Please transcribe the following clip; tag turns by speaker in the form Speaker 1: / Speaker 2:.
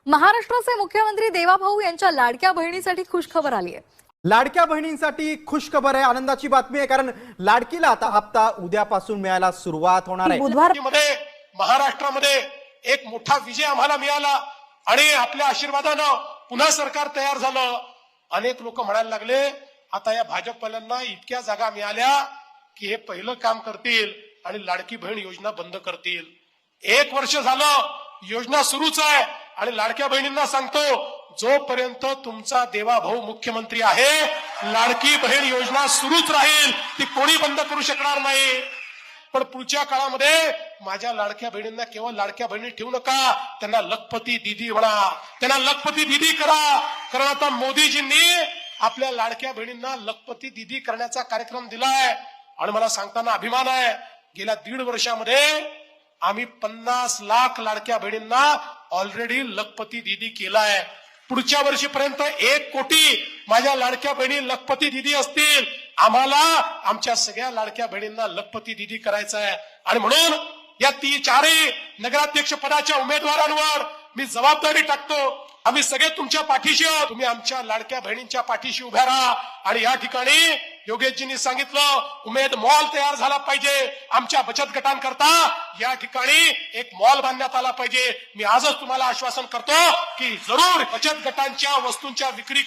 Speaker 1: महाराष्ट्राचे मुख्यमंत्री देवाभाऊ यांच्या लाडक्या बहिणीसाठी खुशखबर आली आहे।
Speaker 2: लाडक्या बहिणींसाठी खुशखबर आहे, आनंदाची बातमी आहे, कारण लाडकीला आता हप्ता उद्यापासून मिळायला सुरुवात होणार आहे।
Speaker 3: बुधवारमध्ये महाराष्ट्रामध्ये एक मोठा विजय आम्हाला मिळाला आणि आपल्या आशीर्वादानं पुन्हा सरकार तयार झालं। अनेक लोक म्हणायला लागले आता या भाजपवाल्यांना इतक्या जागा मिळाल्या की हे पहिलं काम करतील आणि लाडकी बहीण योजना बंद करतील। 1 वर्ष झालं योजना सुरूच आहे आणि लाडक्या बहिणींना सांगतो जोपर्यंत तुमचा देवाभाऊ मुख्यमंत्री आहे लाडकी बहीण योजना सुरूच राहील, ती कोणी बंद करू शकणार नाही। पण पुढच्या काळामध्ये माझ्या लाडक्या बहिणींना केवळ लाडक्या बहिणी ठेवू नका, त्यांना लखपती दीदी म्हणा, त्यांना लखपती दीदी करा। कारण आता मोदीजींनी आपल्या लाडक्या बहिणींना लखपती दीदी करण्याचा कार्यक्रम दिलाय आणि मला सांगताना अभिमान आहे गेल्या 1.5 वर्षामध्ये आम्ही 50 लाख लाडक्या बहिणींना ऑलरेडी लखपती दीदी केलाय। पुढच्या वर्षीपर्यंत 1 कोटी माझ्या लाडक्या बहिणी लखपती दीदी असतील। आम्हाला आमच्या सगळ्या लाडक्या बहिणींना लखपती दीदी करायचं आहे आणि म्हणून या 4 नगराध्यक्ष पदाच्या उमेदवारांवर मी जबाबदारी टाकतो। आम्ही सगळे तुमच्या पाठीशी आहोत, तुम्ही आमच्या लाडक्या बहिणींच्या पाठीशी उभ्या राहा। आणि या ठिकाणी योगेशजींनी सांगितलं उमेद मॉल तयार झाला पाहिजे, आमच्या बचत गटांकरता या ठिकाणी एक मॉल बांधण्यात आला पाहिजे। मी आजच तुम्हाला आश्वासन करतो की जरूर बचत गटांच्या वस्तूंच्या विक्री